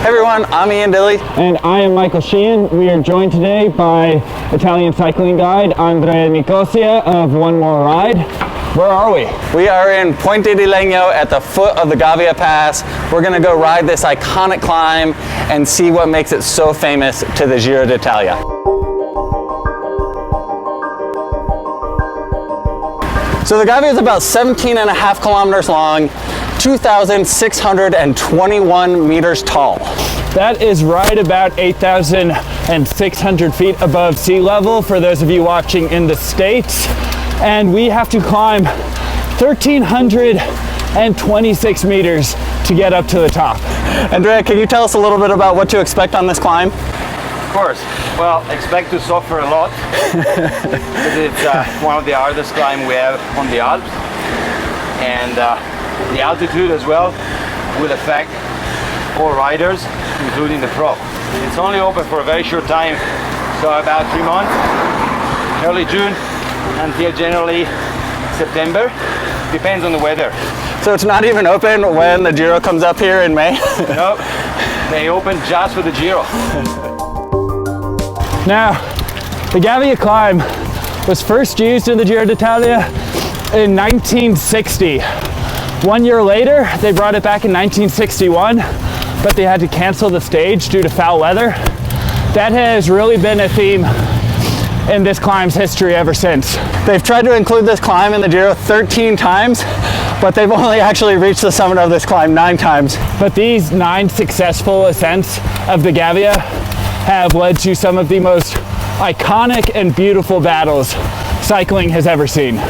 Hey everyone, I'm Ian Dilly. And I am Michael Sheehan. We are joined today by Italian cycling guide Andrea Nicosia of One More Ride. Where are we? We are in Ponte di Legno at the foot of the Gavia Pass. We're gonna go ride this iconic climb and see what makes it so famous to the Giro d'Italia. So the Gavia is about 17.5 kilometers long, 2,621 meters tall. That is right about 8,600 feet above sea level for those of you watching in the States. And we have to climb 1,326 meters to get up to the top. Andrea, can you tell us a little bit about what to expect on this climb? Of course. Well, expect to suffer a lot because it's one of the hardest climbs we have on the Alps, and the altitude as well will affect all riders, including the pro. It's only open for a very short time, so about 3 months, early June until generally September, depends on the weather. So it's not even open when the Giro comes up here in May? No, they open just for the Giro. Now, the Gavia climb was first used in the Giro d'Italia in 1960. 1 year later, they brought it back in 1961, but they had to cancel the stage due to foul weather. That has really been a theme in this climb's history ever since. They've tried to include this climb in the Giro 13 times, but they've only actually reached the summit of this climb 9 times. But these 9 successful ascents of the Gavia have led to some of the most iconic and beautiful battles cycling has ever seen.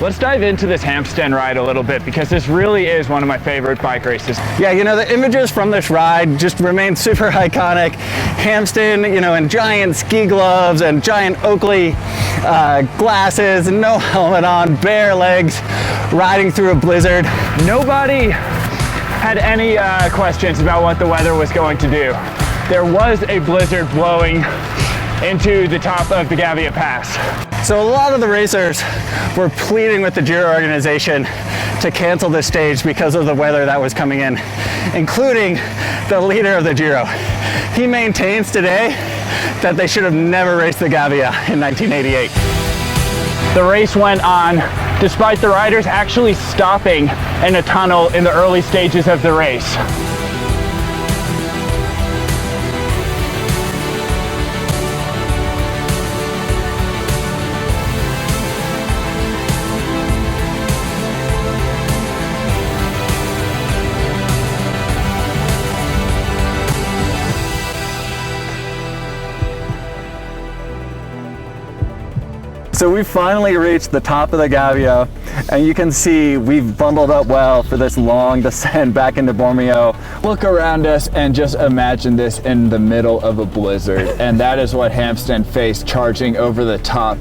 Let's dive into this handstand ride a little bit because this really is one of my favorite bike races. Yeah, you know, the images from this ride just remain super iconic. Hamston, you know, in giant ski gloves and giant Oakley glasses, no helmet on, bare legs, riding through a blizzard. Nobody had any questions about what the weather was going to do. There was a blizzard blowing into the top of the Gavia Pass. So a lot of the racers were pleading with the Giro organization to cancel this stage because of the weather that was coming in, including the leader of the Giro. He maintains today that they should have never raced the Gavia in 1988. The race went on despite the riders actually stopping in a tunnel in the early stages of the race. So we finally reached the top of the Gavia, and you can see we've bundled up well for this long descent back into Bormio. Look around us and just imagine this in the middle of a blizzard, and that is what Hamston faced charging over the top.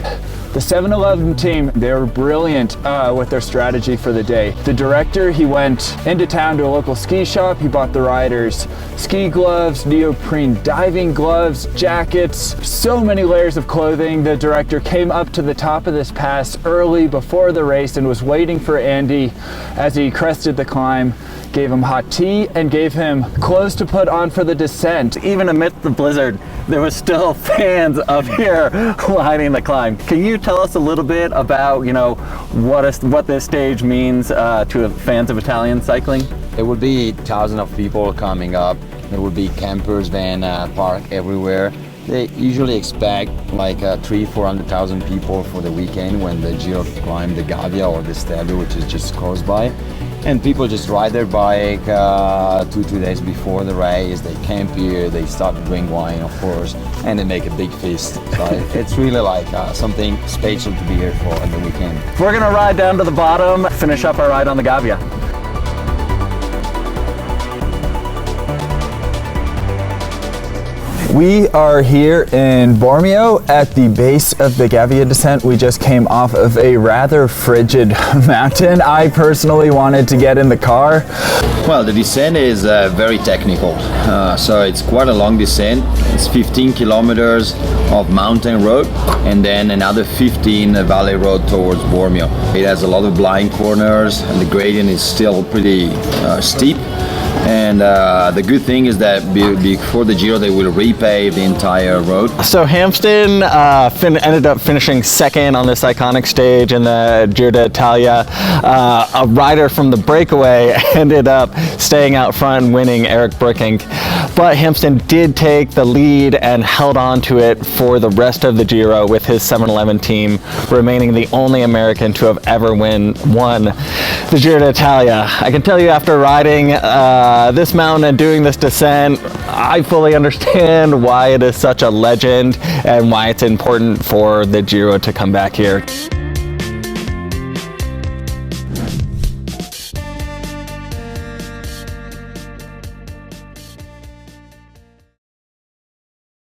The 7-Eleven team, they were brilliant with their strategy for the day. The director, he went into town to a local ski shop. He bought the riders ski gloves, neoprene diving gloves, jackets, so many layers of clothing. The director came up to the top of this pass early before the race and was waiting for Andy as he crested the climb, gave him hot tea and gave him clothes to put on for the descent. Even amidst the blizzard, there was still fans up here lining the climb. Can you tell us a little bit about, you know, what this stage means to fans of Italian cycling? There will be thousands of people coming up. There will be campers, van park everywhere. They usually expect like 300,000-400,000 people for the weekend when the Giro climb the Gavia or the Stelvio, which is just close by. And people just ride their bike 2 days before the race. They camp here, they start to drink wine, of course, and they make a big feast. So it's really like something special to be here for on the weekend. We're gonna ride down to the bottom, finish up our ride on the Gavia. We are here in Bormio at the base of the Gavia descent. We just came off of a rather frigid mountain. I personally wanted to get in the car. Well, the descent is very technical, so it's quite a long descent. It's 15 kilometers of mountain road and then another 15 valley road towards Bormio. It has a lot of blind corners and the gradient is still pretty steep. And the good thing is that before the Giro they will repave the entire road. So Hampsten ended up finishing second on this iconic stage in the Giro d'Italia. A rider from the breakaway ended up staying out front and winning, Eric Bricking. But Hampsten did take the lead and held on to it for the rest of the Giro with his 7-Eleven team, remaining the only American to have ever won the Giro d'Italia. I can tell you after riding this mountain and doing this descent, I fully understand why it is such a legend and why it's important for the Giro to come back here.